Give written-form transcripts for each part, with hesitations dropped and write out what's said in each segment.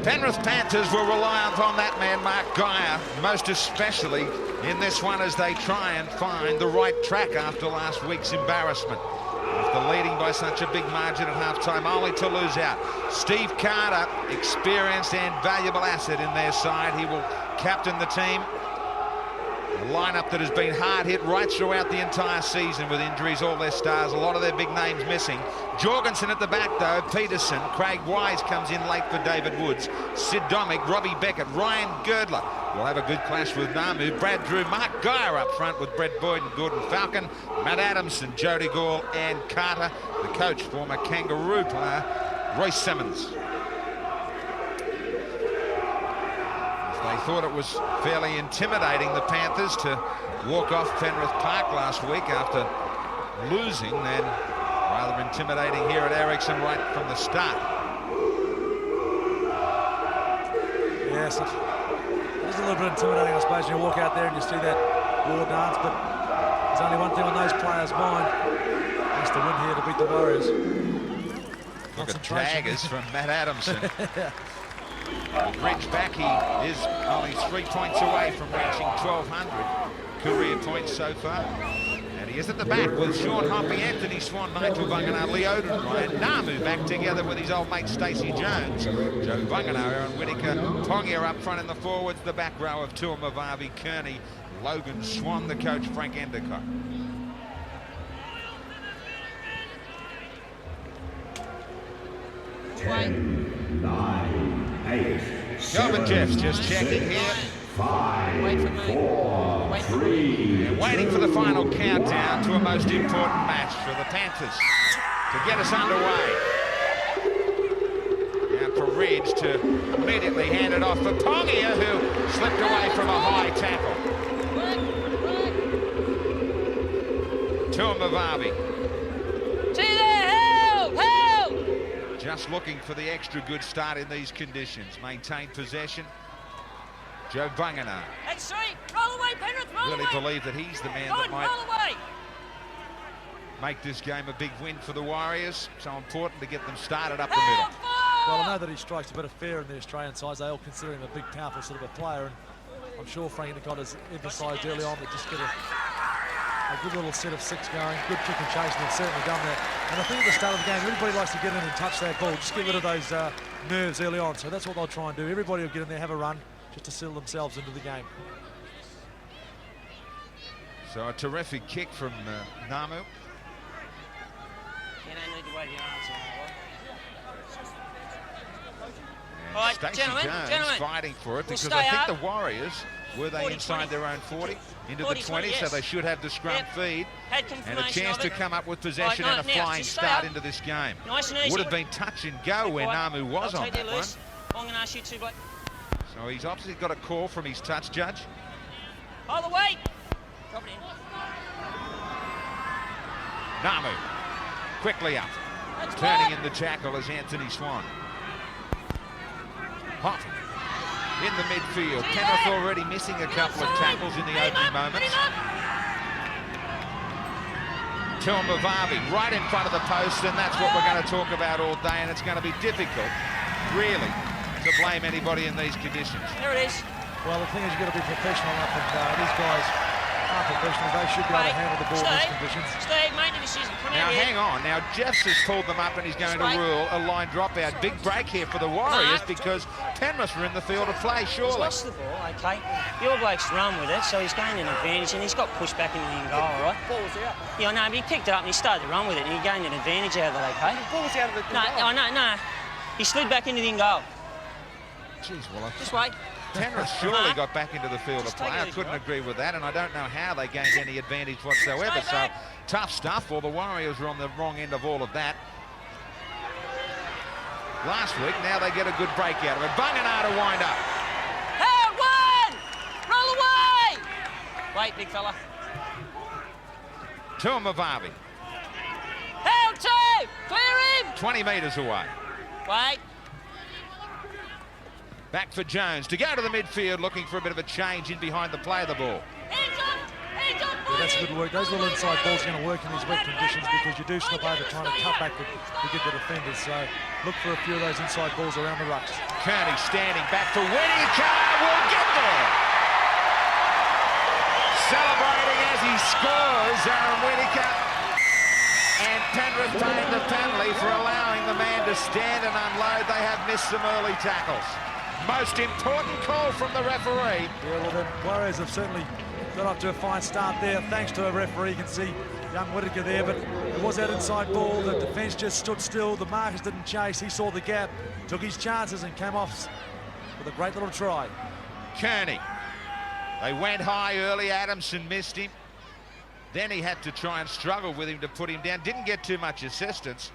Penrith Panthers were reliant on that man, Mark Geyer, most especially in this one as they try and find the right track after last week's embarrassment. After leading by such a big margin at half-time, only to lose out. Steve Carter, experienced and valuable asset in their side. He will captain the team. A lineup that has been hard hit right throughout the entire season with injuries, all their stars, a lot of their big names missing. Jorgensen at the back though, Peterson, Craig Wise comes in late for David Woods, Sid Domick, Robbie Beckett, Ryan Girdler will have a good clash with Namu, Brad Drew, Mark Geyer up front with Brett Boyd and Gordon Falcon, Matt Adamson, Jody Gall and Carter, the coach, former Kangaroo player, Royce Simmons. They thought it was fairly intimidating, the Panthers, to walk off Penrith Park last week after losing, then rather intimidating here at Ericsson right from the start. Yes, it is a little bit intimidating, I suppose, when you walk out there and you see that war dance, but there's only one thing on those players' mind. It's to win here to beat the Warriors. Look at daggers from Matt Adamson. Ridge back, he is only 3 points away from reaching 1,200 career points so far. And he is at the back with Sean Hoppy, Anthony Swan, Nigel Vunganar, Leoden, Ryan Namu back together with his old mate Stacey Jones. Joe Vunganar, Aaron Whittaker, Tongia up front in the forwards, the back row of Tuamavavi, Kearney, Logan Swan, the coach, Frank Endicott. Kelvin Jeffs just checking here. 5, 4, 3. They're waiting for the final countdown to a most important match for the Panthers to get us underway. Now for Ridge to immediately hand it off for Tongia, who slipped away from a high tackle. Tuamavavi. Just looking for the extra good start in these conditions. Maintained possession. Joe Vunganar. That's three. Roll away, Penrith, roll really away. believe that he's the man that might make this game a big win for the Warriors. So important to get them started up the middle. Well, I know that he strikes a bit of fear in the Australian sides. They all consider him a big, powerful sort of a player, and I'm sure Frank Endicott has emphasised early on that just get a good little set of six going, good kick and chase, and they've certainly done that. And I think at the start of the game, everybody likes to get in and touch that ball, just get rid of those nerves early on. So that's what they'll try and do. Everybody will get in there, have a run, just to settle themselves into the game. So a terrific kick from Namu. You don't need to wave your arms on. All right, Stacey Jones fighting for it, because I think the Warriors, were they 40, inside 20. Their own 40? Into 40, the 20, yes. So they should have the scrum feed and a chance to come up with possession and a flying start into this game. Nice and easy. Would have been touch and go where Namu was on that one. I'm going to ask you to, Blake. So he's obviously got a call from his touch judge. Hold the weight. Drop it in. Namu quickly up. That's turning in the tackle as Anthony Swan. Hoppy in the midfield. Penrith already missing a couple of tackles in the opening moments. Tuamavavi right in front of the post, and that's what we're going to talk about all day, and it's going to be difficult, really, to blame anybody in these conditions. There it is. Well, the thing is, you've got to be professional enough, and these guys are professional. They should be able to handle the ball in these conditions. Steve, make the decision. Come now, hang on. Now, Jeffs has pulled them up, and he's going to rule a line dropout. Big break here for the Warriors, because Penrith are in the field of play, surely. He's lost the ball, okay. Your bloke's run with it, so he's gained an advantage, and he's got pushed back into the in goal, all right? Ball was out. Yeah, no, but he picked it up and he started to run with it, and he gained an advantage out of it, okay? The ball was out of the No. He slid back into the in goal. Jeez, well, just wait. Penrith surely got back into the field of play. I couldn't agree with that, and I don't know how they gained any advantage whatsoever. So tough stuff. Well, the Warriors were on the wrong end of all of that last week. Now they get a good break out of it. Vunganar to wind up. Held one! Roll away! Wait, big fella. Tuamavavi. Held two! Clear him! 20 metres away. Wait. Back for Jones to go to the midfield, looking for a bit of a change in behind the play of the ball. Hands up! Hands up, boys! that's good work. Those little inside balls are going to work in these wet conditions because you do slip over trying to cut back to get the defenders. So look for a few of those inside balls around the rucks. Kearney standing back for Whittaker. Will get there. Celebrating as he scores, Aaron Whittaker. And Penrith paying the penalty for allowing the man to stand and unload. They have missed some early tackles. Most important call from the referee. Yeah, well, the Warriors have certainly got off to a fine start there, thanks to a referee. You can see young Whittaker there, but it was that inside ball. The defence just stood still. The markers didn't chase. He saw the gap, took his chances and came off with a great little try. Kearney. They went high early. Adamson missed him. Then he had to try and struggle with him to put him down. Didn't get too much assistance.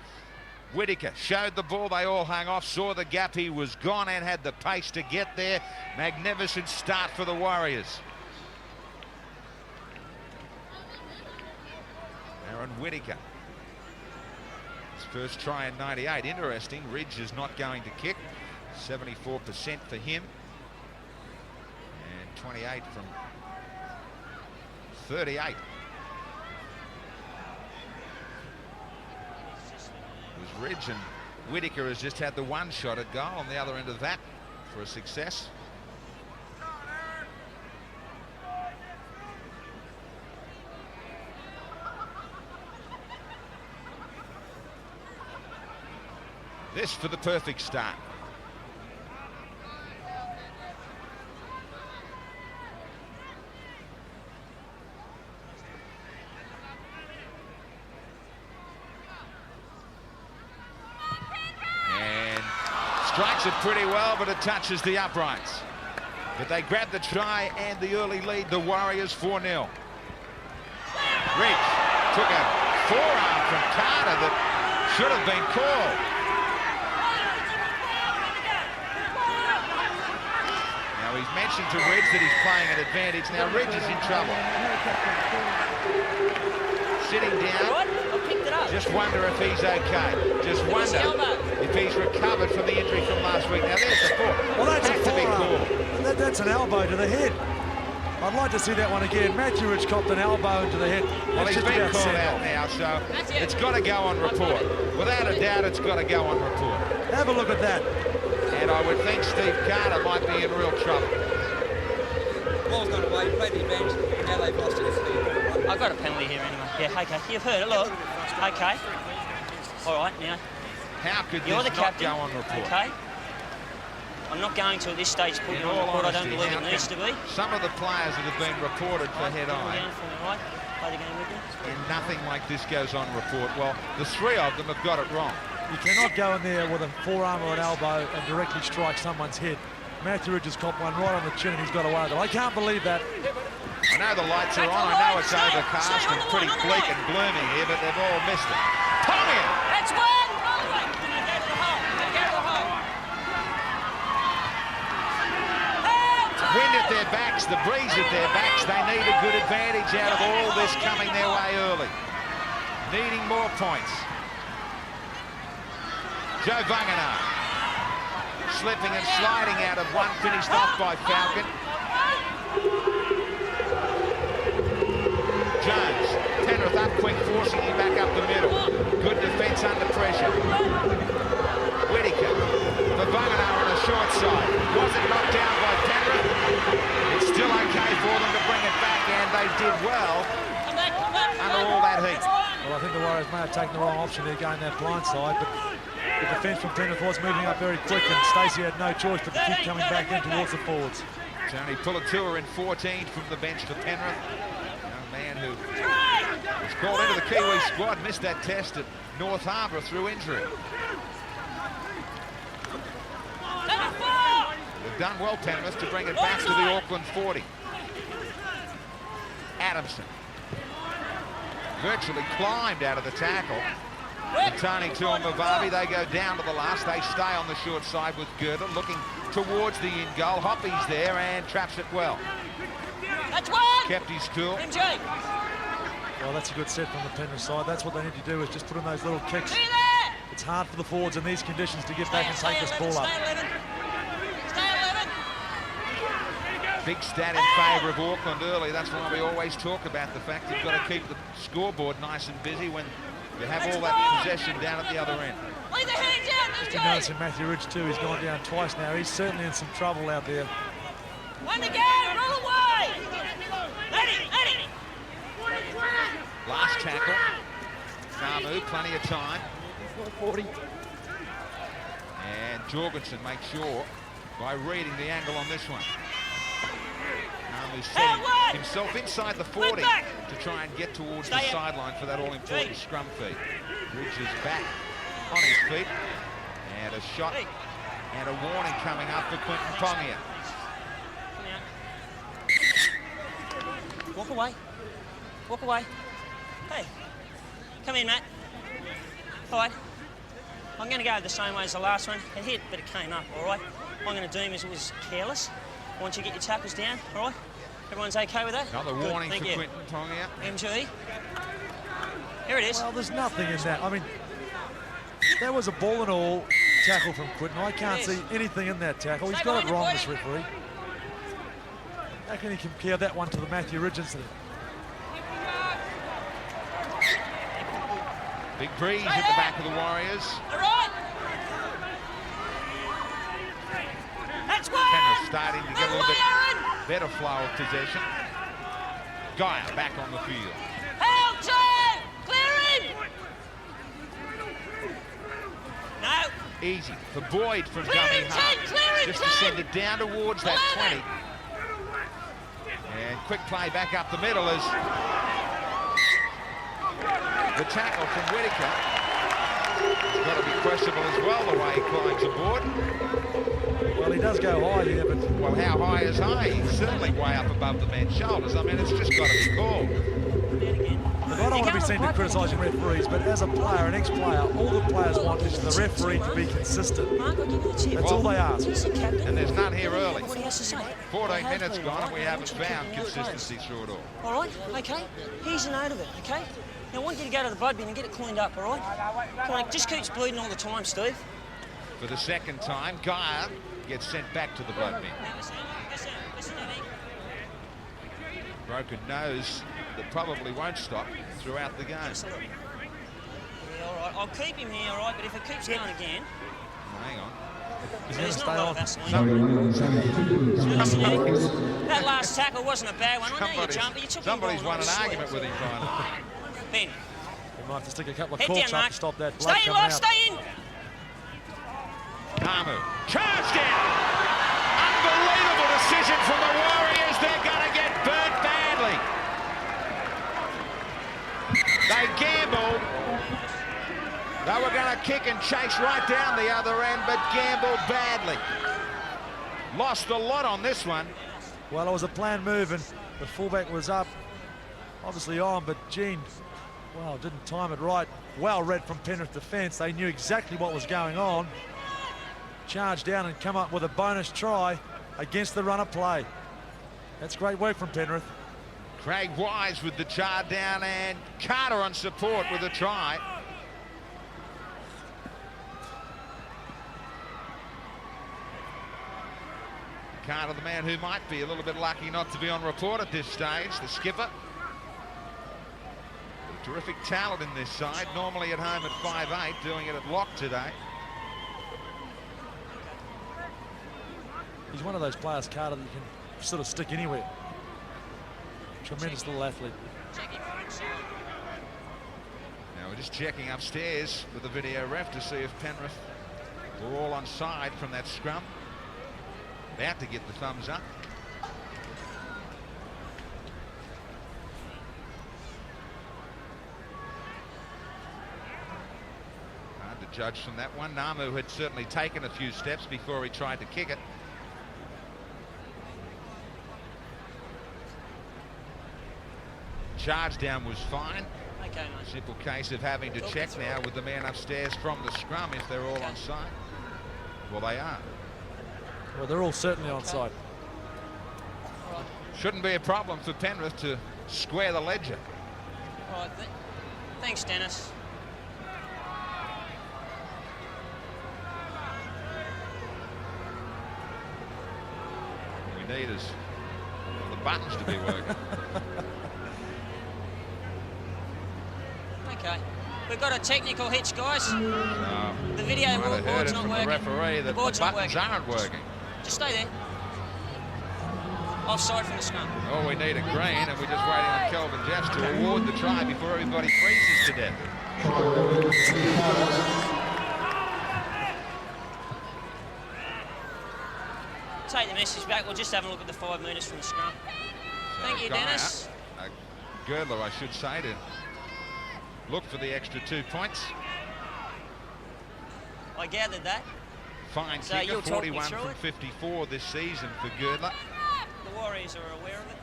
Whittaker showed the ball, they all hung off, saw the gap, he was gone and had the pace to get there. Magnificent start for the Warriors. Aaron Whittaker. His first try in 98. Interesting, Ridge is not going to kick. 74% for him. And 28 from 38. Ridge, and Whittaker has just had the one shot at goal on the other end of that for a success. This for the perfect start. Strikes it pretty well, but it touches the uprights. But they grab the try and the early lead, the Warriors 4-0. Ridge took a forearm from Carter that should have been called. Now he's mentioned to Ridge that he's playing an advantage. Now Ridge is in trouble. Sitting down. Just wonder if he's okay. Just wonder if he's recovered from the injury from last week. Now there's the foot. Well, that's a forearm. That's an elbow to the head. I'd like to see that one again. Matthew Ridge copped an elbow into the head. Well, he's been called out now, so it's got to go on report. Without a doubt, it's got to go on report. Have a look at that. And I would think Steve Carter might be in real trouble. Ball's gone away, played the advantage, and now they've lost it. I've got a penalty here anyway. Yeah, okay. You've heard it, look. Okay. All right, now. How could You're this the not captain. go on report? Okay. I'm not going to at this stage put you on report. I don't believe it needs to be. Some of the players that have been reported for head-on, Right. Play the game with me. and nothing like this goes on report. Well, the three of them have got it wrong. You cannot go in there with a forearm or an elbow and directly strike someone's head. Matthew Ridge has copped one right on the chin and he's got away with it. I can't believe that. I know the lights are on, I know it's overcast and pretty bleak and gloomy here, but they've all missed it. Ponga! That's one! Wind at their backs, the breeze at their backs. They need a good advantage out of all this coming their way early. Needing more points. Joe Vunganar slipping and sliding out of one, finished off by Falcon. Jones, Penrith up quick, forcing him back up the middle. Good defence under pressure. Whittaker for Vunganar on the short side. Wasn't knocked down by Penrith. It's still okay for them to bring it back, and they did well under all that heat. Well, I think the Warriors may have taken the wrong option there going that blind side, but the defence from Penrith was moving up very quick, and Stacey had no choice but to keep coming back in towards the forwards. Tony Pulatua in 14 from the bench for Penrith. Young man who was called into the Kiwi squad, missed that test at North Harbour through injury. They've done well, Penrith, to bring it back to the Auckland 40. Adamson virtually climbed out of the tackle. Tani Tuamavavi, they go down to the last. They stay on the short side with Gerber, looking towards the in goal. Hoppy's there and traps it well. That's one! Kept his cool. MJ! Well, that's a good set from the Penrith side. That's what they need to do, is just put in those little kicks. Stay there! It's hard for the forwards in these conditions to get back and take this ball up. Stay 11. Stay 11. big stat in favour of Auckland early. That's why we always talk about the fact you've got to keep the scoreboard nice and busy when you have all that possession down at the other end. Lay the hand down, Just noticing Matthew Ridge too, he's gone down twice now. He's certainly in some trouble out there. One to go, roll away! Eddie! Last tackle. Namu, plenty of time. 40. And Jorgensen makes sure by reading the angle on this one. Namu setting himself inside the 40 to try and get towards the sideline for that all-important scrum feed. Ridge is back on his feet. And a shot and a warning coming up for Quinton Pongia. Walk away. Walk away. Hey, come in, Matt. All right. I'm going to go the same way as the last one. It hit, but it came up, all right? What I'm going to do is it was careless. Once you get your tackles down, all right? Everyone's okay with that? Another Good, warning thank for you. Quinton Pongia. MG. Here it is. Well, there's nothing in that. I mean, that was a ball and all tackle from Quinton. I can't see anything in that tackle. He's got it wrong, this referee. How can he compare that one to the Matthew Ridge incident? Big breeze at the back of the Warriors. All right! That's one! Penrith starting to get a little bit Aaron! better flow of possession. Geyer back on the field. Help, Joe! Clear him! No. Easy for Boyd from Clear dummy him, half. Ted, clear him, Just to Ted. send it down towards that 20. And quick play back up the middle as the tackle from Whitaker. It's got to be questionable as well, the way he climbs aboard. Well, he does go high here, but... Well, how high is high? He's certainly way up above the man's shoulders. I mean, it's just got to be called. Look, I don't want to be seen to criticising referees, but as a player, an ex-player, all the players want is the referee to be consistent. Mark, I'll give you the tip. That's all they ask. He's the captain. And there's none here early. What he has to say. 14 They have minutes been, gone and right? we haven't I want you to found keep them out of consistency close. through it all. All right, okay? He's a note of it, okay? Now, I want you to go to the blood bin and get it cleaned up, all right? Come on, it just keeps bleeding all the time, Steve. For the second time, Geyer gets sent back to the blood bin. Listen, Eddie. Broken nose that probably won't stop throughout the game. Just a look. Yeah, all right. I'll keep him here, all right? But if it keeps going again, Hang on. He's going to there's stay not a lot on. of Vaseline. Somebody Listen, Eddie, that last tackle wasn't a bad one. I know you jumped, but you took him Somebody's wrong, won an not a argument sweat. with him finally. Ben, He might have to stick a couple of head corks down, up Mark. to stop that blood Stay in, coming Mark, out. stay in. Namu, charge down! Unbelievable decision from the Warriors. They're going to get burnt badly. They gambled. They were going to kick and chase right down the other end, but gambled badly. Lost a lot on this one. Well, it was a planned move, and the fullback was up, obviously on, but Gene, well, didn't time it right. Well read from Penrith defence. They knew exactly what was going on. Charge down and come up with a bonus try against the run of play. That's great work from Penrith. Craig Wise with the charge down and Carter on support with a try. Carter, the man who might be a little bit lucky not to be on report at this stage, the skipper. Terrific talent in this side, normally at home at 5'8", doing it at lock today. He's one of those players, Carter, that you can sort of stick anywhere. Tremendous little athlete. Now we're just checking upstairs with the video ref to see if Penrith were all on side from that scrum. About to get the thumbs up. Hard to judge from that one. Namu had certainly taken a few steps before he tried to kick it. Charge down was fine. Okay, mate. Simple case of having to check now with the man upstairs from the scrum if they're all on side. Well, they are. Well, they're all certainly on side. Shouldn't be a problem for Penrith to square the ledger. All right, thanks, Dennis. We need is the buttons to be working. Okay. We've got a technical hitch, guys. The video Might have heard board's it not from working. the referee that the board's not buttons working. aren't working. Just stay there. Offside from the scrum. Oh, we need a green, and we're just waiting on Kelvin Jeffs to award the try before everybody freezes to death. Take the message back. We'll just have a look at the 5 metres from the scrum. Thank you, Guy Dennis. out, Girdler, I should say, to look for the extra 2 points. I gathered that. Fine So kicker, you'll talk me 41 through from it? 54 this season for Girdler. The Warriors are aware of it.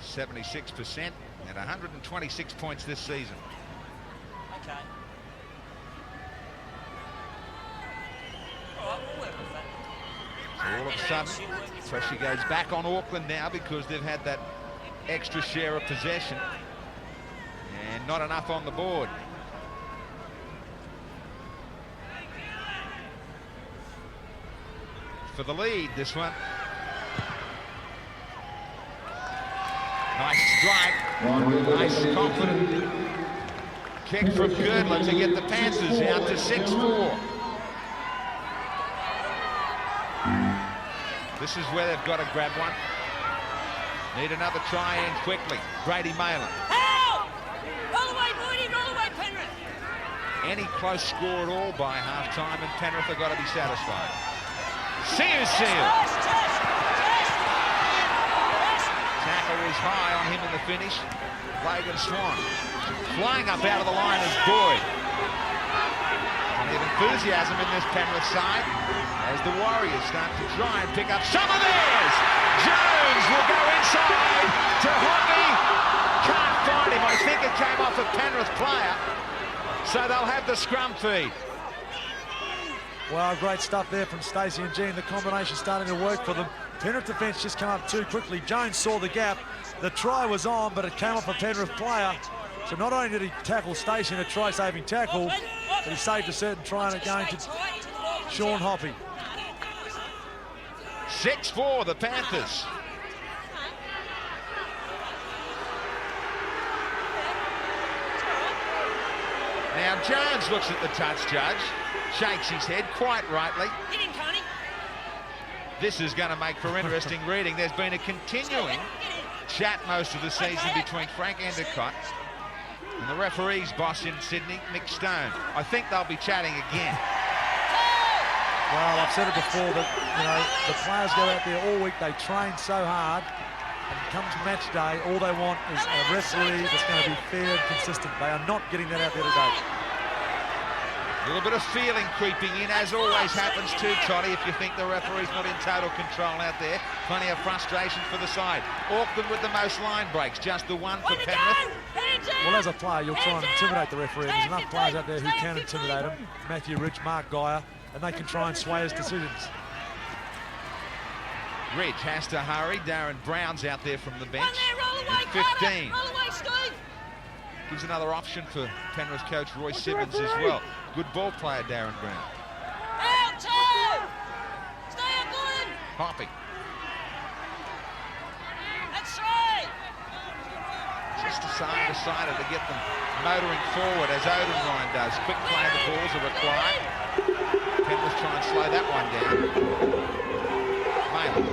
76% and 126 points this season. Okay. All right, we'll work with that. So all of a sudden, pressure goes back on Auckland now because they've had that extra share of possession and not enough on the board. For the lead, this one. Nice strike. Nice confident kick from Girdler to get the Panthers out to 6-4. This is where they've got to grab one. Need another try in quickly. Brady Malin. Help! Roll away, Boydie, roll away, Penrith. Any close score at all by half-time, and Penrith have got to be satisfied. Seal. Tackle was high on him in the finish. Logan Swan flying up out of the line is Boyd. Plenty of enthusiasm in this Penrith side as the Warriors start to try and pick up some of theirs. Jones will go inside to Hockey. Can't find him. I think it came off a Penrith player. So they'll have the scrum feed. Well, great stuff there from Stacey and Jean. The combination starting to work for them. Penrith defence just come up too quickly. Jones saw the gap. The try was on, but it came off a Penrith player. So not only did he tackle Stacey in a try-saving tackle, but he saved a certain try and it going to Sean Hoppy. 6-4, the Panthers. Now Jones looks at the touch judge, shakes his head quite rightly. Hit him, Connie. This is going to make for interesting reading. There's been a continuing chat most of the season between Frank Endicott and the referee's boss in Sydney, Mick Stone. I think they'll be chatting again. Well, I've said it before that, you know, the players go out there all week, they train so hard, and comes match day, all they want is a referee that's going to be fair and consistent. They are not getting that out there today. A little bit of feeling creeping in, as always happens too, Toddy, if you think the referee's not in total control out there. Plenty of frustration for the side. Auckland with the most line breaks, just the one for Penrith. Well, as a player, you'll try and intimidate the referee. There's enough players out there who can intimidate him. Matthew Rich, Mark Geyer, and they can try and sway his decisions. Ridge has to hurry. Darren Brown's out there from the bench. Roll away, 15. Roll away, Steve. Gives another option for Penrith coach Roy Simmons as well. Good ball player, Darren Brown. Out, two. Stay up, Gordon. Hoppy. That's right. Just decided to get them motoring forward as Odenrine does. Quick play, the balls are required. Penrith try and slow that one down. Malin.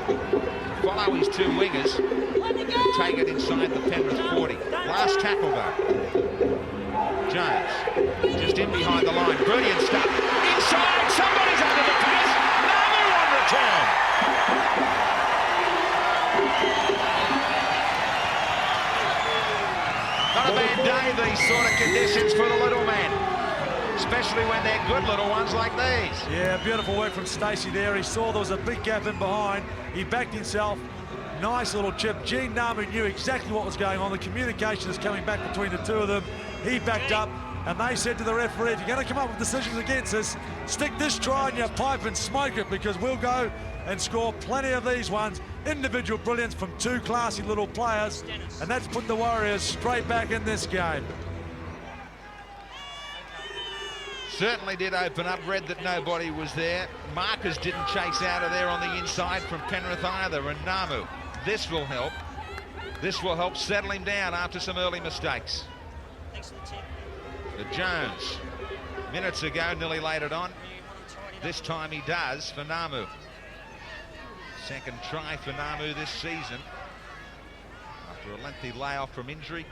Follow his two wingers. Take it inside the Penrith 40. Last tackle though. Jones. Just in behind the line. Brilliant stuff. Inside. Somebody's under the pass. Another on return. Not a bad day, these sort of conditions for the little man, especially when they're good little ones like these. Yeah, beautiful work from Stacey there. He saw there was a big gap in behind. He backed himself. Nice little chip. Gene Narman knew exactly what was going on. The communication is coming back between the two of them. He backed up, and they said to the referee, if you're going to come up with decisions against us, stick this try in your pipe and smoke it, because we'll go and score plenty of these ones. Individual brilliance from two classy little players, and that's put the Warriors straight back in this game. certainly did open up. Read that nobody was there. Marcus didn't chase out of there on the inside from Penrith either. And Namu, this will help. This will help settle him down after some early mistakes. Thanks for the tip. But Jones, minutes ago, nearly laid it on. This time he does for Namu. Second try for Namu this season. After a lengthy layoff from injury.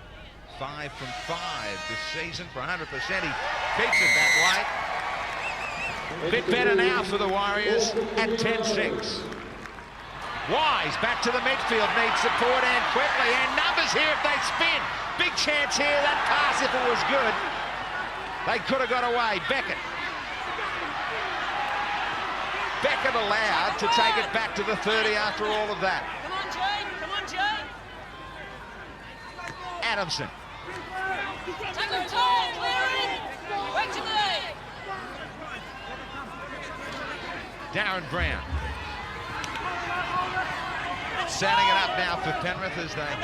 5 from 5 this season for 100%. He keeps it that way. Bit better now for the Warriors at 10-6. Wise back to the midfield, needs support and quickly, and numbers here if they spin. Big chance here, that pass if it was good. They could have got away. Beckett allowed to take it back to the 30 after all of that. Come on, Jay. Come on, Jay. Adamson. Take your time, clear it. Wait to me. Darren Brown. Setting it up now for Penrith as they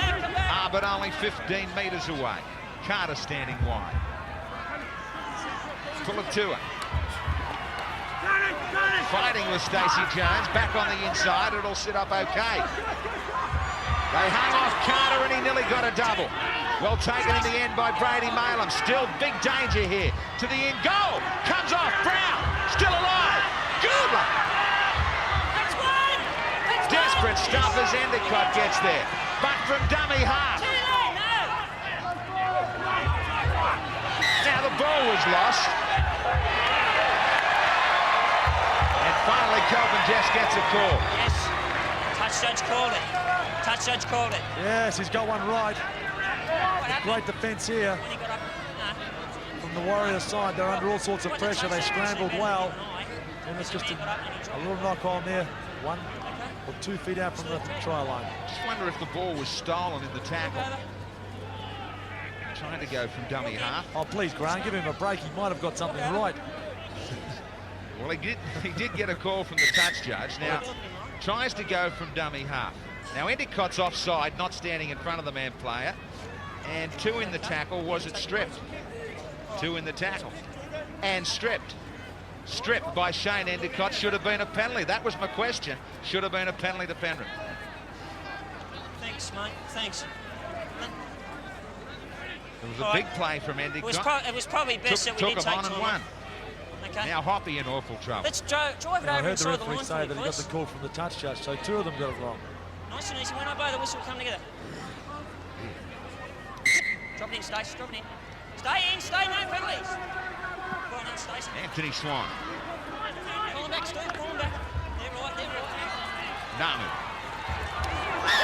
are but only 15 metres away. Carter standing wide. Pulatua. Fighting with Stacey Jones, back on the inside, it'll sit up okay. They hung off Carter and he nearly got a double. Well taken in the end by Brady Malum. Still big danger here. To the end goal, comes off, Brown, still alive. Good luck. That's one. That's Desperate stuff as Endicott gets there. But from dummy half. Too late, no. Now the ball was lost. Finally, Kelvin Jess gets a call. Yes. Touch judge called it. Touch judge called it. Yes, he's got one right. What happened? Great defence here When he got up, from the Warriors side. They're under all sorts of What the pressure. They touchdown scrambled was well. tonight. And it's just He got up and he a dropped little it. knock on there. 1 or 2 feet out from the try line. Just wonder if the ball was stolen in the tackle. Trying to go from dummy half. Oh, please, Grant, give him a break. He might have got something right. Well, he did get a call from the touch judge. Now, tries to go from dummy half. Now, Endicott's offside, not standing in front of the man player. And 2 in the tackle. Was it stripped? 2 in the tackle. And stripped. Stripped by Shane Endicott. Should have been a penalty. That was my question. Should have been a penalty to Penrith. Thanks, mate. Thanks. It was a big play from Endicott. It was probably best that we Took did him take on and time won. off. Okay. Now Hoppy in awful trouble. Let's drive it I over heard the inside the referee line say for me, that he got please. the call from the touch judge, so 2 of them got it wrong. Nice and easy. When I blow the whistle, come together. Drop it in, Stace. Drop it in. Stay in. Stay. No penalties. Go on in, Stace. Anthony Swan. Call him back, Steve. Call him back. They're right. They're right. Namu.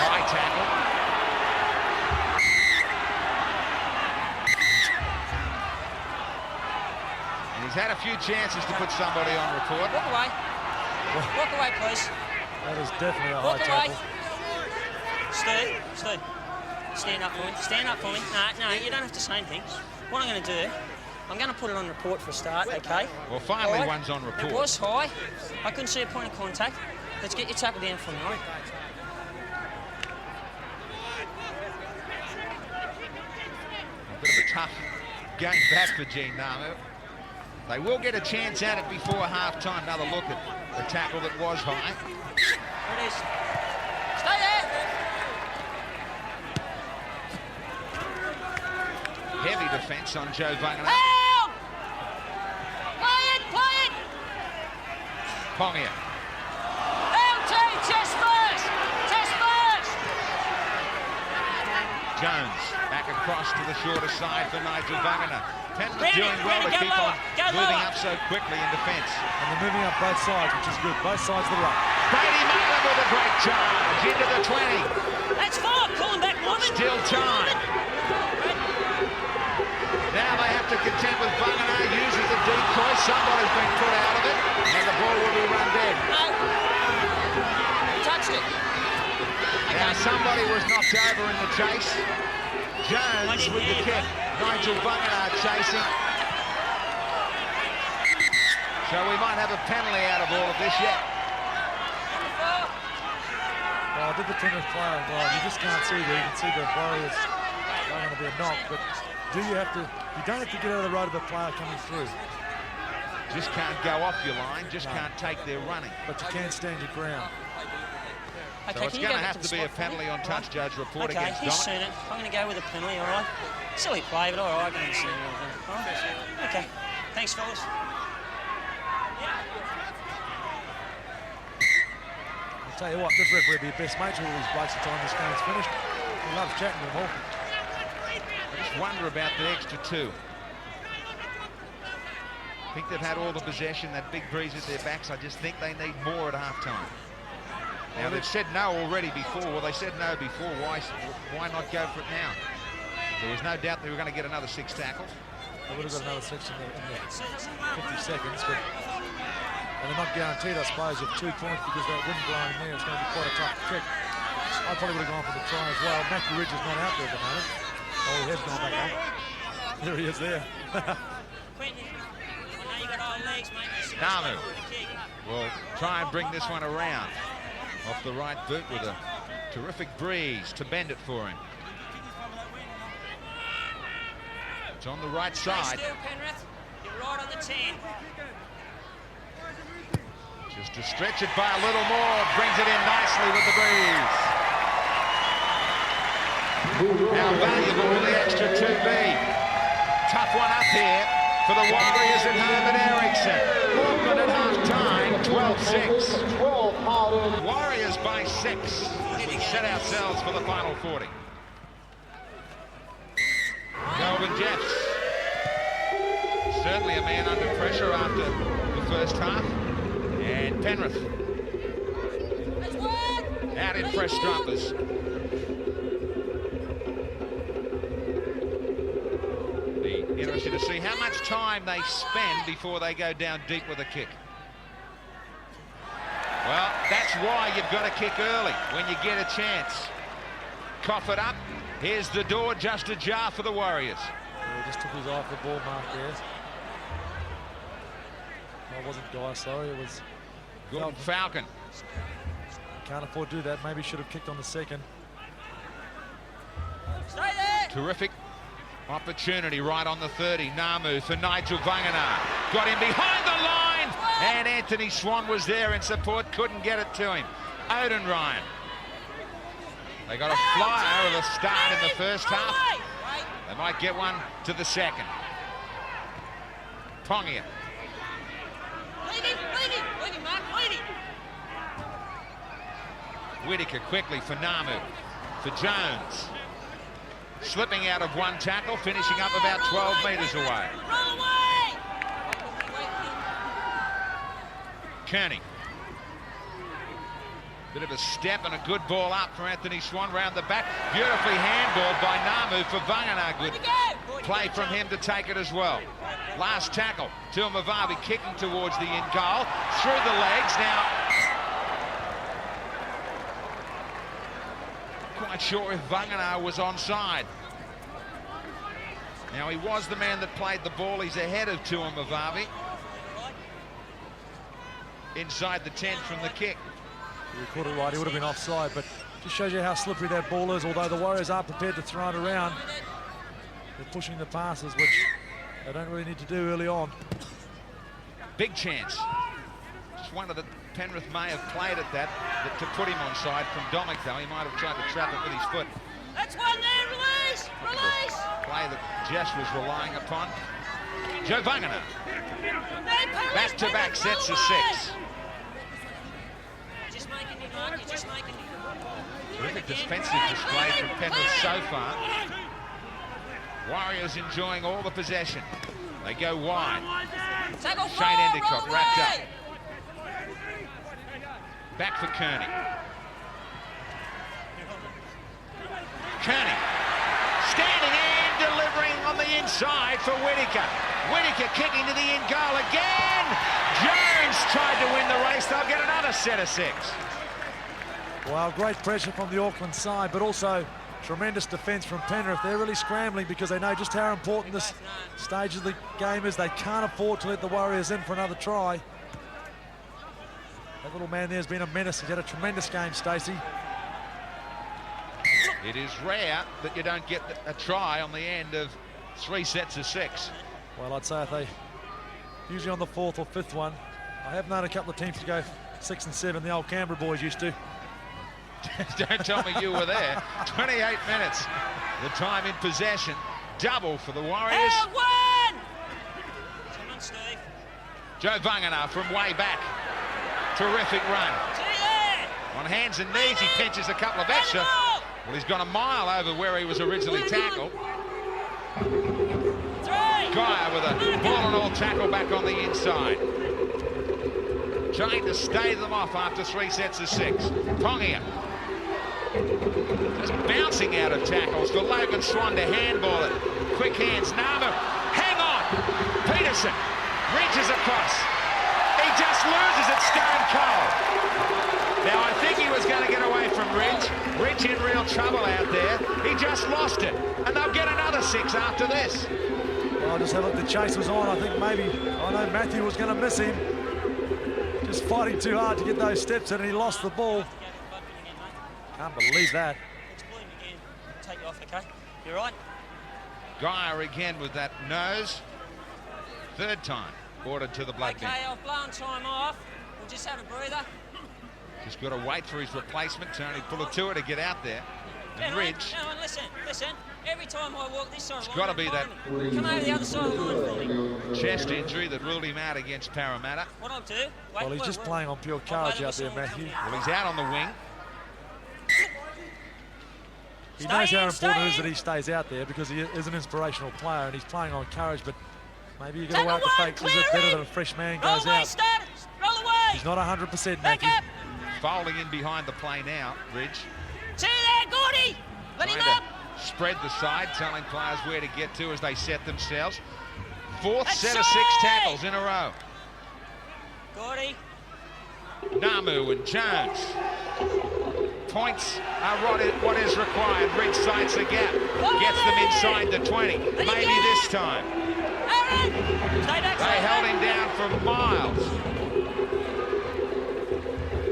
High tackle. And he's had a few chances to put somebody on report. Walk away. Walk away, please. That is definitely a high Walk away. tackle. Steve. Stand up for me. Stand up for me. No, you don't have to say anything. What I'm going to do, I'm going to put it on report for a start, okay? Well, finally All right? one's on report. It was high. I couldn't see a point of contact. Let's get your tackle down for me, all right? A bit of a tough game back for Gene Namu. They will get a chance at it before half-time. Another look at the tackle that was high. There it is. Stay there. Heavy defence on Joe Vungana. Help! Play it, play it. Pongia. LT, chest first. Chest first. Jones back across to the shorter side for Nigel Vungana. Penrith Ready, doing well to ready, go keep lower, on go moving lower. up so quickly in defence. And they're moving up both sides, which is good. Both sides of the ruck. Brady Malum with a great charge into the 20. That's fine. Call him back, Mormon. Still time. Now they have to contend with Vungana. Uses a decoy. Somebody's been put out of it. And the ball will be run dead. No. Touched it. Now somebody was knocked over in the chase. Jones with the kick. Nigel Vungana chasing. So we might have a penalty out of all of this yet. Oh, did the Penrith player involved? You just can't see there. You can see the Warriors are going to be a knock, but you don't have to get out of the road of a player coming through. Just can't go off your line, just can't take their running. But you can stand your ground. Okay, So it's can you going to go have back to be a the spot for penalty me? on touch, Judge report Okay, against he's Dominic. seen it. I'm going to go with a penalty, all right? Silly play, but all right, I can understand everything. All right? Okay, thanks, fellas. I'll tell you what, this referee will be best mates with all these blokes the time this game's finished. He loves chatting to them all. I just wonder about the extra 2. I think they've had all the possession, that big breeze at their backs. I just think they need more at half-time. Now, they've said no already before. Well, they said no before. Why not go for it now? There was no doubt they were going to get another 6 tackles. They would have got another 6 in the 50 seconds, but they're not guaranteed, I suppose, of 2 points because that wind blowing there. It's going to be quite a tough kick. I probably would have gone for the try as well. Matthew Ridge is not out there at the moment. Oh, he has gone back on. There he is there. Namu will try and bring this one around off the right boot with a terrific breeze to bend it for him. It's on the right side. Stay still, Penrith. You're right on the 10. Just to stretch it by a little more, brings it in nicely with the breeze. How valuable will the extra 2 be? Tough one up here for the Warriors at home at Ericsson. Auckland at half-time, 12-6. Warriors by 6 as we set ourselves for the final 40. Kelvin Jeffs, certainly a man under pressure after the first half. And Penrith out in fresh strumpers. Be interested to see how much time they spend before they go down deep with a kick. Well, that's why you've got to kick early when you get a chance. Cough it up. Here's the door just ajar for the Warriors. Yeah, he just took his eye off the ball mark there. No, it wasn't Guy, sorry, it was Gordon Falcon. Can't afford to do that. Maybe should have kicked on the second. Stay there. Terrific opportunity right on the 30. Namu for Nigel Vangana. Got him behind the line. And Anthony Swan was there in support. Couldn't get it to him. Odin Ryan. They got a flyer of a start in the first half. They might get one to the second. Pongia. Lead him, Mark, lead him. Whitaker quickly for Namu. For Jones. Slipping out of one tackle, finishing up about 12 metres away. Roll away. Kearney. Bit of a step and a good ball up for Anthony Swan round the back. Beautifully handballed by Namu for Vangana. Good play from him to take it as well. Last tackle, Tuamavavi kicking towards the in goal. Through the legs now. Quite sure if Vangana was onside. Now he was the man that played the ball. He's ahead of Tuamavavi. Inside the 10 from the kick. He caught it right, he would have been offside, but just shows you how slippery that ball is. Although the Warriors are prepared to throw it around, they're pushing the passes, which they don't really need to do early on. Big chance. Just wonder that Penrith may have played at that to put him onside from Dominic, though. He might have tried to trap it with his foot. That's one there, release, release. Play that Jess was relying upon. Joe Vangana. Back-to-back sets of 6. Just making it, Mark, you're just making it. Terrific defensive display from Penrith so far. Warriors enjoying all the possession. They go wide. Tackle Shane Endicott roll wrapped away. up. Back for Kearney. Kearney standing and delivering on the inside for Whitaker. Whitaker kicking to the in goal again. Jones tried to win the race. They'll get another set of 6. Well, great pressure from the Auckland side, but also tremendous defence from Penrith. They're really scrambling because they know just how important this stage of the game is. They can't afford to let the Warriors in for another try. That little man there's been a menace. He's had a tremendous game, Stacey. It is rare that you don't get a try on the end of 3 sets of 6. Well, I'd say if they usually on the 4th or 5th one. I have known a couple of teams to go 6 and 7. The old Canberra boys used to. Don't tell me you were there. 28 minutes. The time in possession. Double for the Warriors. Out one! Come on, Steve. Joe Vangana from way back. Terrific run. See there! On hands and knees, he pinches a couple of extra. Well, he's gone a mile over where he was originally tackled. Guy with a ball and all tackle back on the inside. Trying to stay them off after 3 sets of 6. Pongia. Just bouncing out of tackles for Logan Swan to handball it. Quick hands, Namu. Hang on! Peterson reaches across. He just loses it stone cold. Now, I think he was going to get away from Ridge. Ridge in real trouble out there. He just lost it. And they'll get another 6 after this. Well, just have a look, the chase was on. I think maybe, I know Matthew was going to miss him. Just fighting too hard to get those steps in, and he lost the ball. Can't believe that. Explain again. Take you off, okay? You're right. Geyer again with that nose. 3rd time ordered to the blood bin. Okay, I've blown time off. We'll just have a breather. Just got to wait for his replacement, Tony Pulatua, to get out there. And Ridge. No, listen. Every time I walk this side of the got line, to be that come over the other side of the line for me. chest injury that ruled him out against Parramatta. What I'll do... Well, he's just playing on pure courage out there, Matthew. Well, he's out on the wing. He knows how important it is that he stays out there because he is an inspirational player and he's playing on courage, but maybe you've got to work the fakes. Is it better than a fresh man goes out? Roll away! He's not 100%, Back Matthew. up! Folding in behind the play now, Ridge. See there, Gordy! Let him Trying up! to spread the side, telling players where to get to as they set themselves. 4th That's set of 6 right. tackles in a row. Gordy. Namu and Jones. Points are what is required. Ridge sights a gap. Gets them inside the 20. Maybe this time. Aaron! Stay back, They held him down for miles.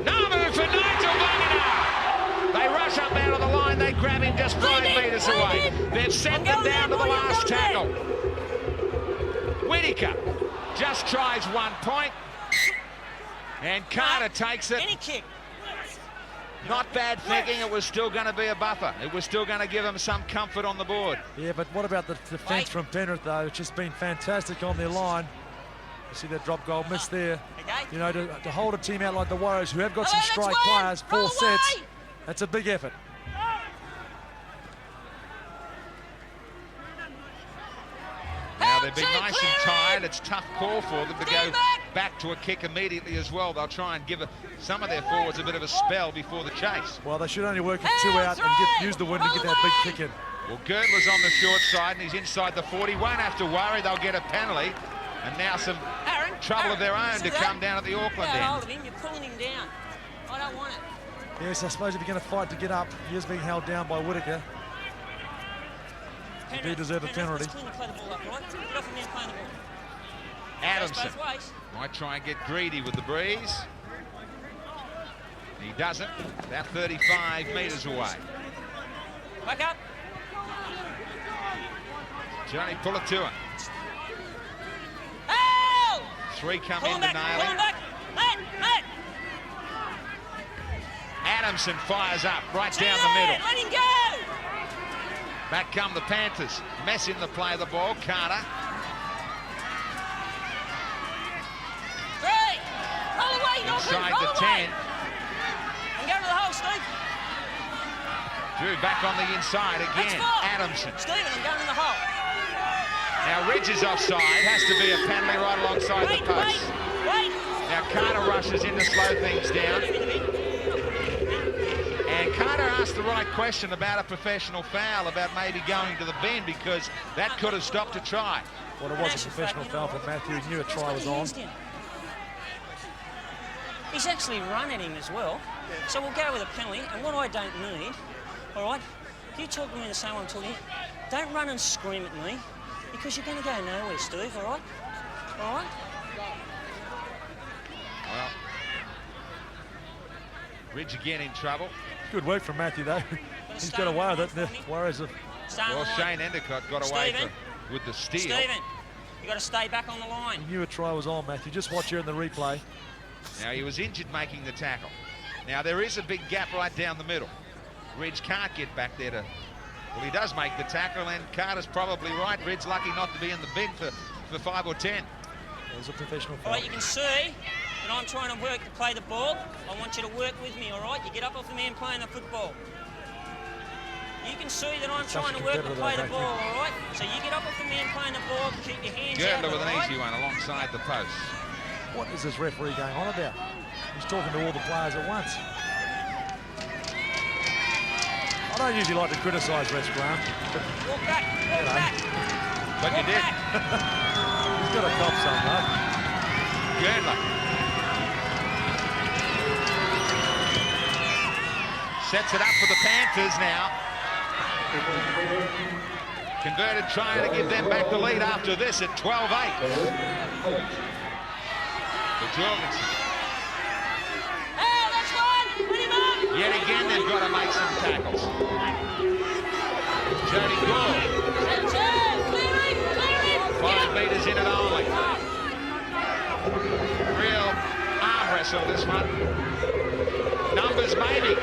Namu for Nigel Vangana. They rush up out of the line. They grab him just 5 metres away. They've sent them down to the last tackle. Whittaker just tries 1 point. And Carter takes it. Any kick. Not bad thinking. It was still going to be a buffer. It was still going to give them some comfort on the board. Yeah, but what about the defence from Penrith, though? It's just been fantastic on their line. You see that drop goal miss there. Okay. You know, to hold a team out like the Warriors, who have got some strike players, 4 sets, that's a big effort. Now they've been nice and tired. It's a tough call for them to go back to a kick immediately as well. They'll try and give some of their forwards a bit of a spell before the chase. Well, they should only work it 2 out and use the wind to get that big kick in. Well, Girdler's on the short side and he's inside the 40. Won't have to worry. They'll get a penalty. And now some trouble of their own to come down at the Auckland end. Hold of him. You're pulling him down. I don't want it. Yes, I suppose if you're going to fight to get up, he is being held down by Whittaker. He did deserve a penalty. Let's clean the play the ball up, right? Get off him and play the ball. Adamson Goes both ways. might try and get greedy with the breeze. He doesn't. About 35 metres away. Back up. Johnny Pulatua. Oh! 3 come Pull in him to back. nail Pull him him. back. Matt. Adamson fires up right See down there. the middle. Let him go. Back come the Panthers. Mess in the play of the ball. Carter. Three. Roll away. Inside Roll the away. 10. I'm going to the hole, Steve. Drew back on the inside again. That's 4. Adamson. Stephen, I'm going in the hole. Now Ridge is offside. Has to be a penalty right alongside the post. Wait. Now Carter rushes in to slow things down. And Carter asked the right question about a professional foul, about maybe going to the bin, because that could have stopped a try. Well, it was a professional foul for Matthew. He knew a try was on. He's actually run at him as well. So we'll go with a penalty. And what I don't need, all right, if you talk to me the same way I'm talking, don't run and scream at me, because you're going to go nowhere, Steve, all right? All right? Well, Ridge again in trouble. Good work from Matthew, though. He's got away with it. The Warriors have... Well, Shane Endicott got away with the steal. Stephen, you got to stay back on the line. He knew a try was on, Matthew. Just watch here in the replay. Now, he was injured making the tackle. Now, there is a big gap right down the middle. Ridge can't get back there to... Well, he does make the tackle, and Carter's probably right. Ridge lucky not to be in the bin for 5 or 10. It was a professional All foul. right, you can see that I'm trying to work to play the ball. I want you to work with me, all right? You get up off the man playing the football. You can see that I'm trying to work to play the ball, all right? So you get up off the man playing the ball, keep your hands out, Girdler with an all right? easy one alongside the post. What is this referee going on about? He's talking to all the players at once. I don't usually like to criticise refs, Graham, but Walk back, walk back. But you Walk did. back. he's got a cop some, though. Girdler. Sets it up for the Panthers now. Converted trying to give them back the lead after this at 12-8. For Jorgensen. Hey, that's one. Put him up. Yet again, they've got to make some tackles. Jody Gore. Clearing. 5 metres in it only. Real arm wrestle, this one. Numbers maybe.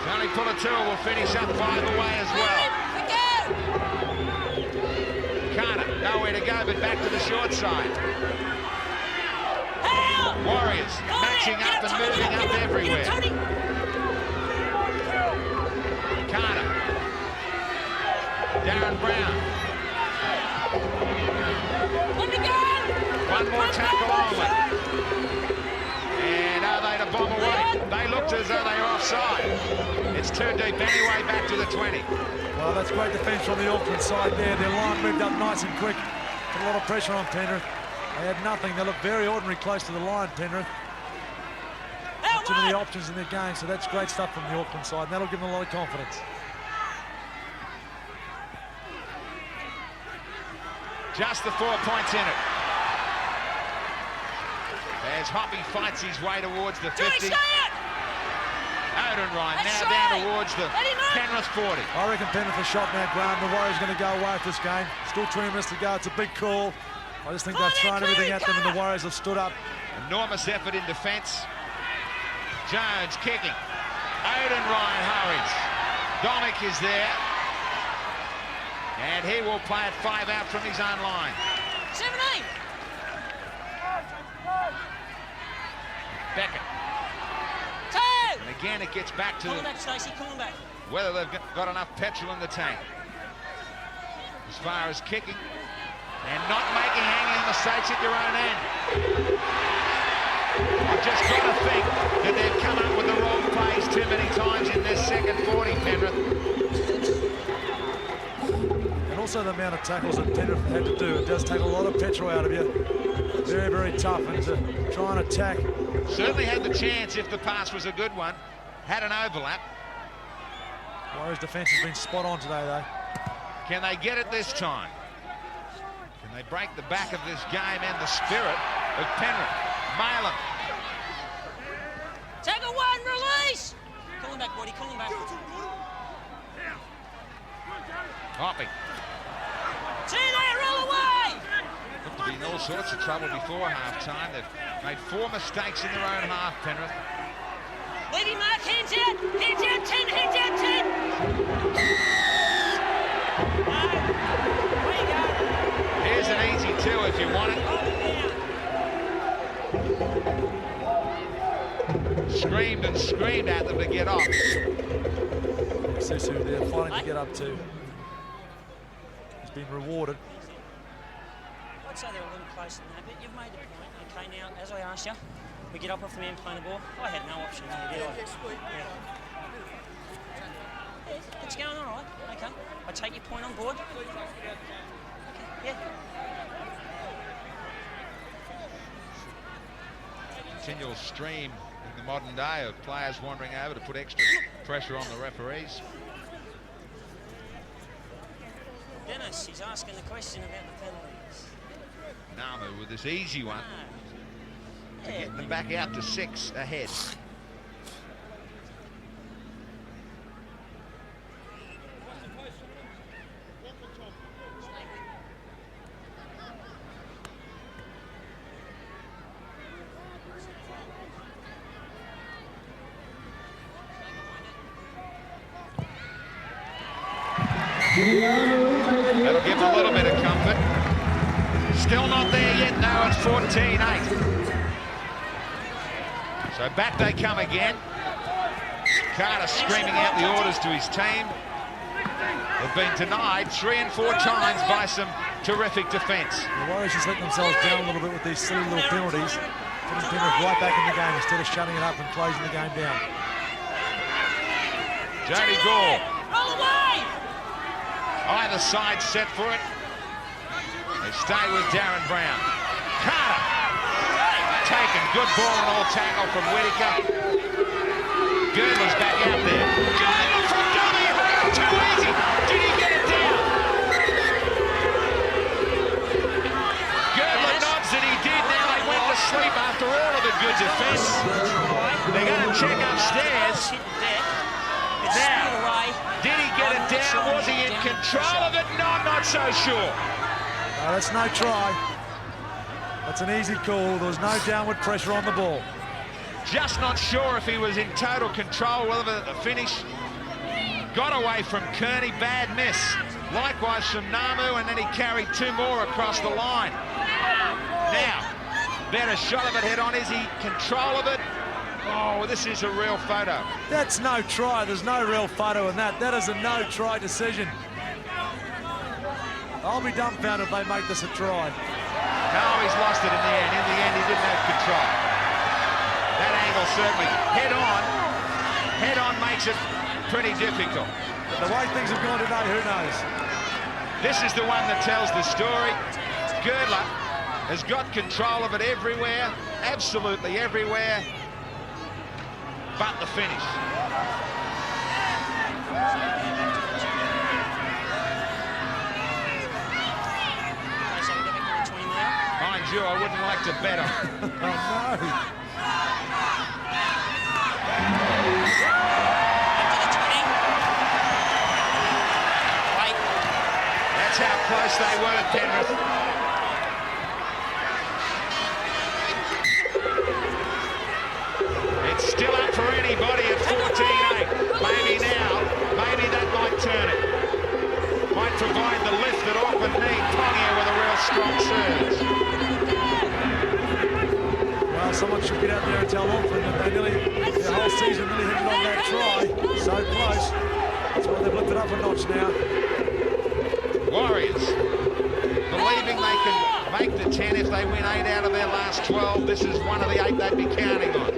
Tony Pulatua will finish up 5 away as well. Carter, nowhere to go but back to the short side. Warriors matching up and moving up everywhere. Carter. Darren Brown. One more tackle only. And are they to bomb away? They looked as though they were offside. It's too deep anyway, back to the 20. Well, that's great defence from the Auckland side there. Their line moved up nice and quick. Put a lot of pressure on Penrith. They had nothing. They looked very ordinary close to the line, Penrith. Not too many options in their game, so that's great stuff from the Auckland side, and that'll give them a lot of confidence. Just the 4 points in it. As Hoppy fights his way towards the 50. Odenrine now down towards the Penrith 40. I reckon Penrith are shot now, Graham. The Warriors are going to go away with this game. Still 20 minutes to go. It's a big call. I just think they've thrown everything at them, and the Warriors have stood up. Enormous effort in defence. Jones kicking. Odenrine hurries. Domick is there. And he will play it 5 out from his own line. 17. Beckett. 2. And again, it gets back to Come on back, Stacey, come on back. whether they've got enough petrol in the tank. As far as kicking and not making hanging mistakes at your own end. I've just got to think that they've come up with the wrong plays too many times in this second 40, Penrith. And also the amount of tackles that Penrith had to do. It does take a lot of petrol out of you. Very, very tough. And to try and attack. Certainly had the chance if the pass was a good one. Had an overlap. Warriors' defence has been spot on today, though. Can they get it this time? Can they break the back of this game and the spirit of Penrith? Malin. Tackle 1, release! Call him back, Woody, call him back. Hopping. See there, roll away! Looked to be in all sorts of trouble before half-time. They've made 4 mistakes in their own half, Penrith. Leave him, Mark, hands out, 10, hands out, 10! No, where you go? Here's an easy 2 if you want it. Hold it down. Screamed and screamed at them to get off. Susu there fighting to get up to. He's been rewarded. I'd say they're a little closer than that, but you've made the point. Okay, now, as I asked you, we get up off the man playing the ball. I had no option there, did I? Yeah, it's going all right. Okay, I take your point on board. Okay, yeah. Continual stream in the modern day of players wandering over to put extra pressure on the referees. Dennis, he's asking the question about the penalties. Namu with this easy one to Yeah, get them back out to 6 ahead. That'll give him a little bit of comfort. Still not there yet, though. It's 14-8. So back they come again. Carter screaming out the orders to his team. They've been denied 3 and 4 times by some terrific defence. The Warriors just letting themselves down a little bit with these silly little penalties. Putting Penrith right back in the game instead of shutting it up and closing the game down. Jody Gore. Roll away! Either side set for it. They stay with Darren Brown. Carter. Taken. Good ball and all tackle from Whittaker. Girdler's back out there. Girdler from dummy. Too easy. Did he get it down? Girdler nods that he did. Now they went to sleep after all of the good defence. They're going to check upstairs. Now, did he get it down? Was he in control of it? No, I'm not so sure. No, that's no try. That's an easy call. There was no downward pressure on the ball. Just not sure if he was in total control, whether at the finish. Got away from Kearney, bad miss. Likewise from Namu, and then he carried 2 more across the line. Now, better shot of it head on. Is he control of it? Oh, this is a real photo. That's no try. There's no real photo in that. That is a no-try decision. I'll be dumbfounded if they make this a try. No, he's lost it in the end. In the end, he didn't have control. That angle certainly head-on makes it pretty difficult. But the way things have gone today, who knows? This is the one that tells the story. Girdler has got control of it everywhere, absolutely everywhere, but the finish. Mind you, I wouldn't like to bet on it. Oh, no. That's how close they were at Penrith. It's still up for anybody at 14-8. Maybe now, maybe that might turn it. Might provide the lift that Auckland need. Pongia with a real strong surge. Well, someone should get out there and tell Auckland that they nearly, the whole season really hinted on that try. So close. That's why they've lifted up a notch now. Warriors, believing they can make the 10 if they win 8 out of their last 12. This is one of the 8 they'd be counting on.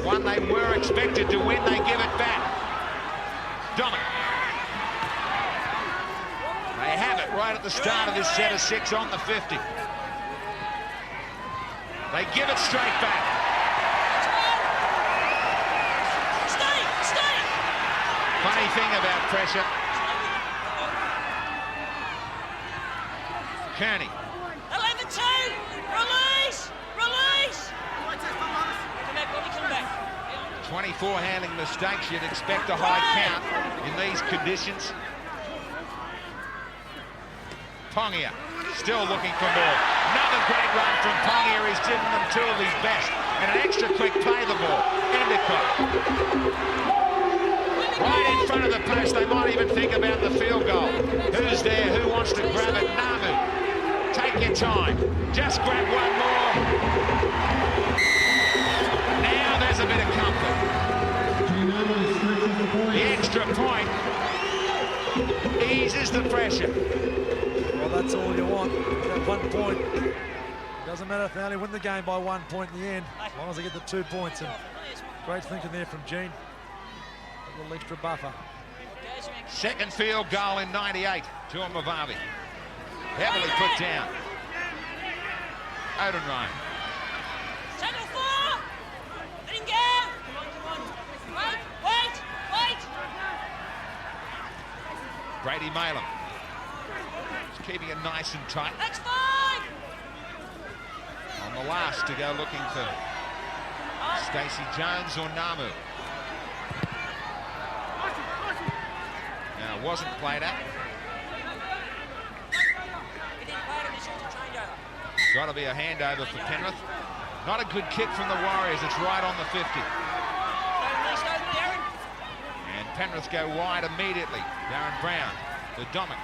One they were expected to win, they give it back. Dominic. They have it right at the start of this set of 6 on the 50. They give it straight back. Stay! Funny thing about pressure. Kearney. 11-2! Release! Come back. 24 handling mistakes. You'd expect a high count in these conditions. Pongia still looking for more. Another great run from Pongia. He's given them 2 of his best. And an extra quick play the ball. Endicott. Right in front of the post. They might even think about the field goal. Who's there? Who wants to grab it? Namu. Take your time. Just grab one more. Now there's a bit of comfort. The extra point eases the pressure. Well, that's all you want. That 1 point. Doesn't matter if they only win the game by 1 point in the end, as long as they get the 2 points. And great thinking there from Gene. A little extra buffer. Second field goal in 98. John Mavavi. Heavily put down. Odenryan. Tackle 4! Let him go! Come on. Wait! Brady Malum. Just keeping it nice and tight. That's 5! On the last to go looking for Stacey Jones or Namu. Now, it wasn't played at. Got to be a handover for Penrith. Not a good kick from the Warriors. It's right on the 50. And Penrith go wide immediately. Darren Brown. to Domic.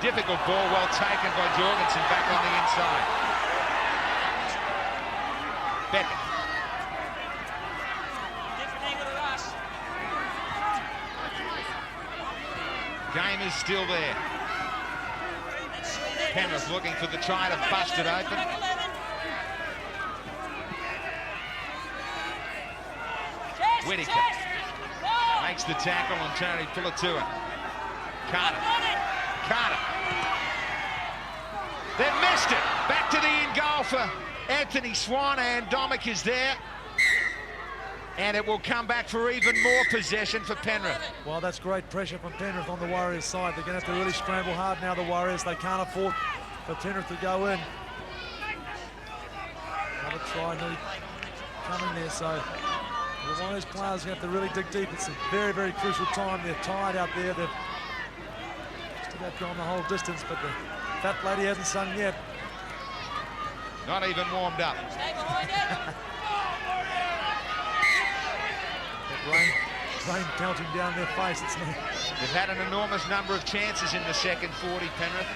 Difficult ball, well taken by Jorgensen, back on the inside. Beckett. Different angle to us. Game is still there. Penrith looking for the try to bust it open. Whittaker makes the tackle on Tony Puletua. Carter. They've missed it. Back to the in goal for Anthony Swan, and Domic is there. And it will come back for even more possession for Penrith. Well, that's great pressure from Penrith on the Warriors' side. They're going to have to really scramble hard now, the Warriors. They can't afford for Penrith to go in. Another try nearly coming there, so the Warriors players are going to have to really dig deep. It's a very, very crucial time. They're tired out there. They've just about gone the whole distance, but the fat lady hasn't sung yet. Not even warmed up. Stay behind it. Rain pelting down their face. They've had an enormous number of chances in the second 40, Penrith.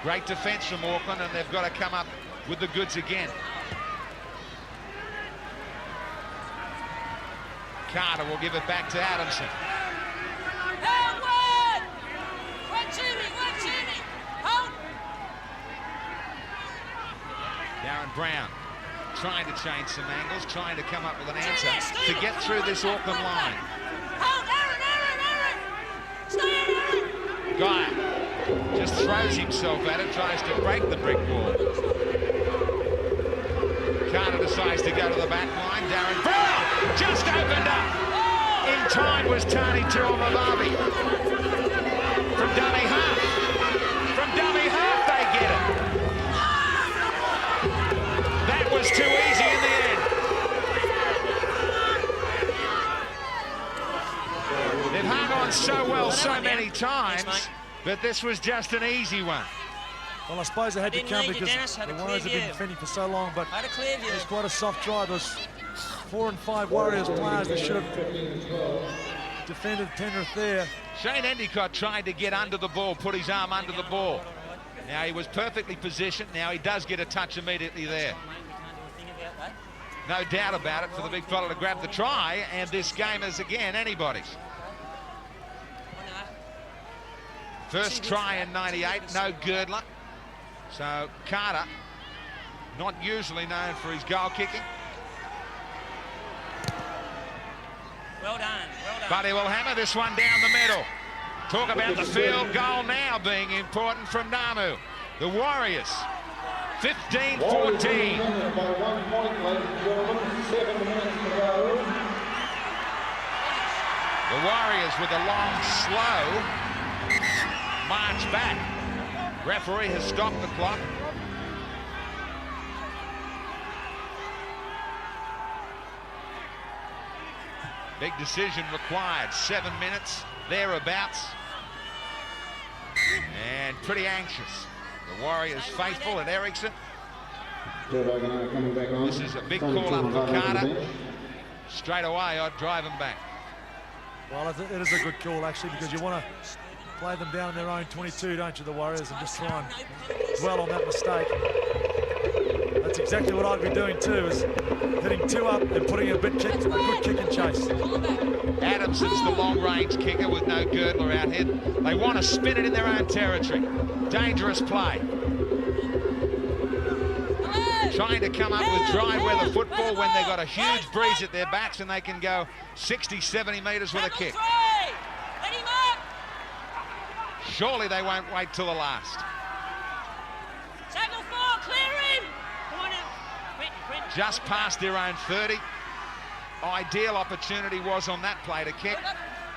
Great defence from Auckland, and they've got to come up with the goods again. Carter will give it back to Adamson. Hold. Darren Brown trying to change some angles, trying to come up with an answer to get through this Auckland line. Hold, Aaron. Stay, Aaron. Guy just throws himself at it, tries to break the brick wall. Carter decides to go to the back line. Darren Brown just opened up. In time was Tani Turamavavi. From dummy half. From dummy half they get it. That was too easy in the end. They've hung on so well so many times, but this was just an easy one. Well, I suppose they had to come because the Warriors have been defending for so long, but it was quite a soft try. There's 4 and 5 Warriors players that should have defended Penrith there. Shane Endicott tried to get under the ball, put his arm under the ball. Now he was perfectly positioned. Now he does get a touch immediately there. No doubt about it for the big fella to grab the try, and this game is again anybody's. First try in 98, no Girdler. So Carter, not usually known for his goal kicking. Well done. But he will hammer this one down the middle. Talk about the field goal now being important from Namu. The Warriors, 15-14. By 1 point, ladies and gentlemen, 7 minutes to go. The Warriors with a long, slow march back. Referee has stopped the clock. Big decision required. 7 minutes, thereabouts. And pretty anxious. The Warriors faithful and Eriksson. This is a big call-up for Carter. Straight away, I'd drive him back. Well, it is a good call, actually, because you want to play them down in their own 22, don't you, the Warriors, and just try and dwell on that mistake. That's exactly what I'd be doing too, is hitting 2 up and putting a good kick and chase. Adamson's the long-range kicker with no Girdler out here. They want to spin it in their own territory. Dangerous play. Trying to come up with dry weather football when they've got a huge breeze at their backs and they can go 60, 70 metres with a kick. Let him up. Surely they won't wait till the last. Tackle 4, clear him. Come on now. Quentin. Just past their own 30. Ideal opportunity was on that play to kick.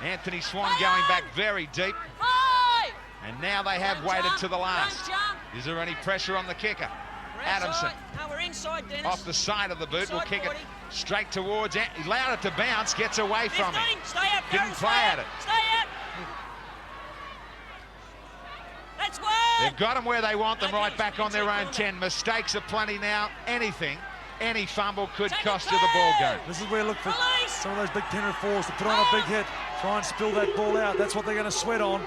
Anthony Swan going back very deep. 5. And now they have waited to the last. Is there any pressure on the kicker? Adamson. No, we're inside, Dennis. Off the side of the boot, will Inside kick it 40. straight towards. He allowed it to bounce, gets away from 15. him. Stay up. Didn't Darren, play stay at up. it. Stay up. That's one. They've got them where they want them, right back on their own 10. Mistakes are plenty now. Any fumble could cost you the ball game. This is where you look for some of those big Penrith forwards to put on a big hit, try and spill that ball out. That's what they're going to sweat on.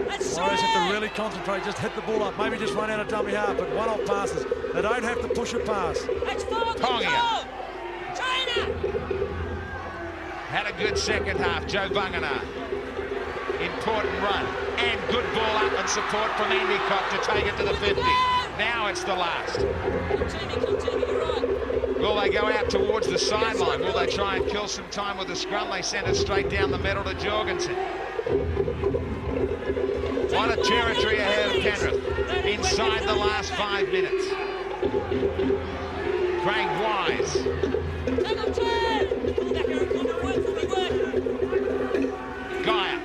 That's Warriors have to right. really concentrate, just hit the ball up, maybe just run out of dummy half, but one-off passes. They don't have to push a pass. That's forward Tonga. control. Trainer. Had a good second half, Joe Vangana. Important run. And good ball up and support from Endicott to take it to the 50. Now it's the last. Come to me, you're right. Will they go out towards the sideline? Will they try and kill some time with the scrum? They send it straight down the middle to Jorgensen. What a territory ahead of Penrith. Inside the last 5 minutes. Craig Wise. Take up turn. Pull back here, come and work for me, work. Gaia.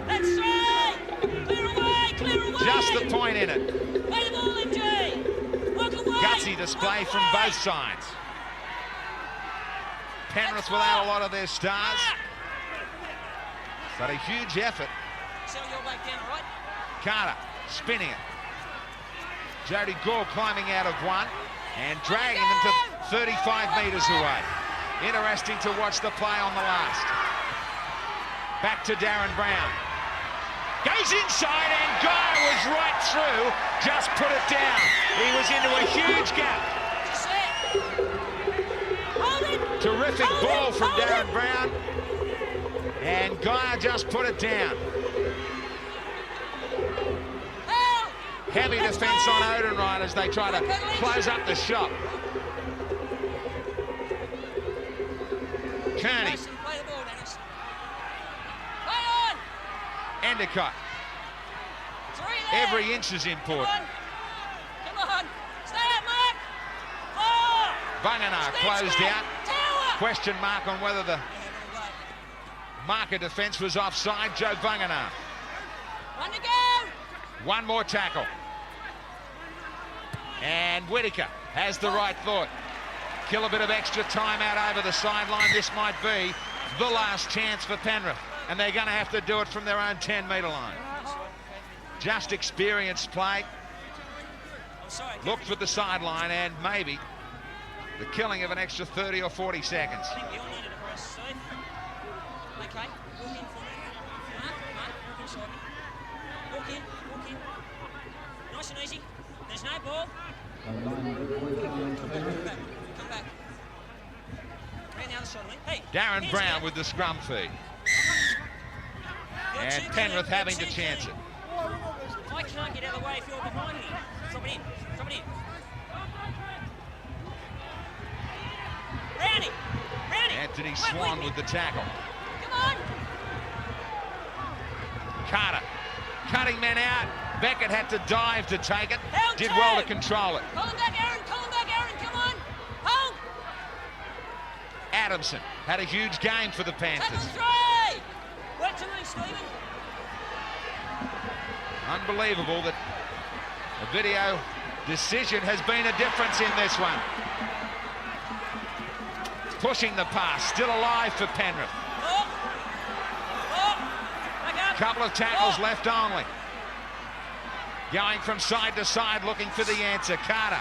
That's straight. Clear away, clear away. Just the point in it. Play the ball, MG. Walk away. Gutsy display from both sides. Penrith without a lot of their stars. But a huge effort. Settle your back down, all right? Carter spinning it. Jody Gore climbing out of one and dragging them to 35 metres away. Interesting to watch the play on the last. Back to Darren Brown. Goes inside and Guy was right through. Just put it down. He was into a huge gap. Just there. Hold it. Terrific Hold ball it. from Hold Darren it. Brown. And Guy just put it down. Help. Heavy Let's defence go. on Odenride as they try to close up the shot. Kearney, Nice and play the ball, Dennis. Play on. Endicott. Three there. Every inch is important. Come on. Stay out, Mark. Four. Vangana Sticks closed back. out. Tower. Question mark on whether the Yeah, well played. marker defence was offside. Joe Vangana. One to go. One more tackle. And Whittaker has the right thought. Kill a bit of extra time out over the sideline. This might be the last chance for Penrith. And they're going to have to do it from their own 10-metre line. Just experienced play. I'm sorry. Look for the sideline and maybe the killing of an extra 30 or 40 seconds. I think we all needed a rest, Steve. Okay, walk in for me. Mark, walk inside me. Walk in. Nice and easy. There's no ball. Come back. Around the other side of me. Hey. Darren hands Brown down. with the scrum feed. You're And too Penrith clean. having You're to too chance it. clean. I can't get out of the way if you're behind me. Drop it in. Rowney. Anthony Wait, Swan wait. with the tackle. Come on. Carter cutting men out. Beckett had to dive to take it. Held Did two. well to control it. Call him back, Aaron. Come on. Hold. Adamson had a huge game for the Tackle Panthers. three. Work to me, Stephen. Unbelievable that a video decision has been a difference in this one. Pushing the pass, still alive for Penrith. Oh. Back up. Couple of tackles left only. Going from side to side, looking for the answer. Carter.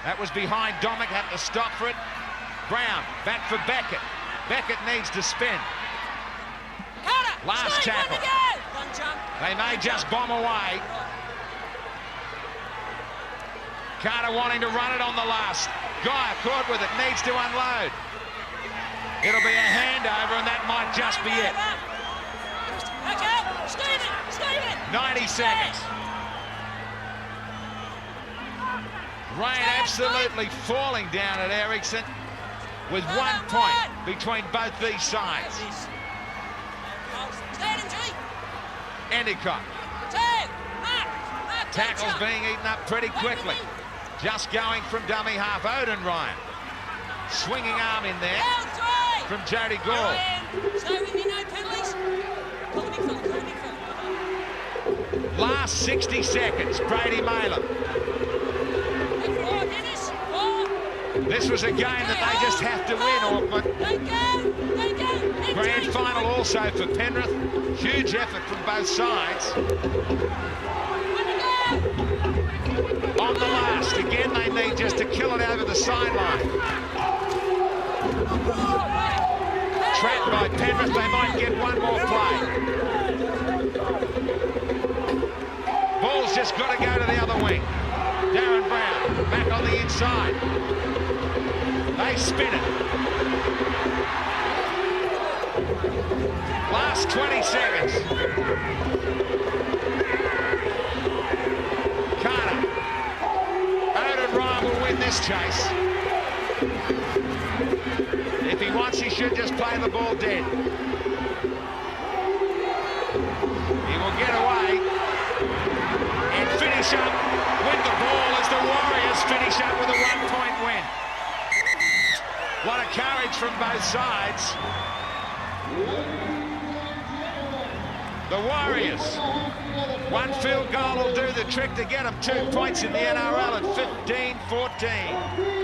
That was behind Domick, had to stop for it. Brown, back for Beckett. Beckett needs to spin. Carter. Last straight, tackle. One to go. One jump. They may just bomb away. Carter wanting to run it on the last. Guy caught with it, needs to unload. It'll be a handover and that might just be it. Okay, Stephen. 90 seconds. Rain absolutely falling down at Ericsson with 1 point between both these sides. Stand in, G. Endicott. Mark, Tackles being eaten up pretty quickly. Just going from dummy half. Odenryan. Swinging arm in there from Jody Gore. Stay with me, no penalties. Call the big fella. Last 60 seconds. Brady Malin. Dennis. Four. This was a game that they just have to win, Auckland. Don't go. Grand final also for Penrith. Huge effort from both sides. On the last, again they need just to kill it over the sideline. Trapped by Penrith, they might get one more play. ball's just got to go to the other wing. Darren Brown back on the inside. They spin it. Last 20 seconds. Carter. Odin Ryan will win this chase. If he wants, he should just play the ball dead. He will get away and finish up with the ball as the Warriors finish up with a 1-point win. What a courage from both sides. The Warriors, one field goal will do the trick to get them 2 points in the NRL at 15-14.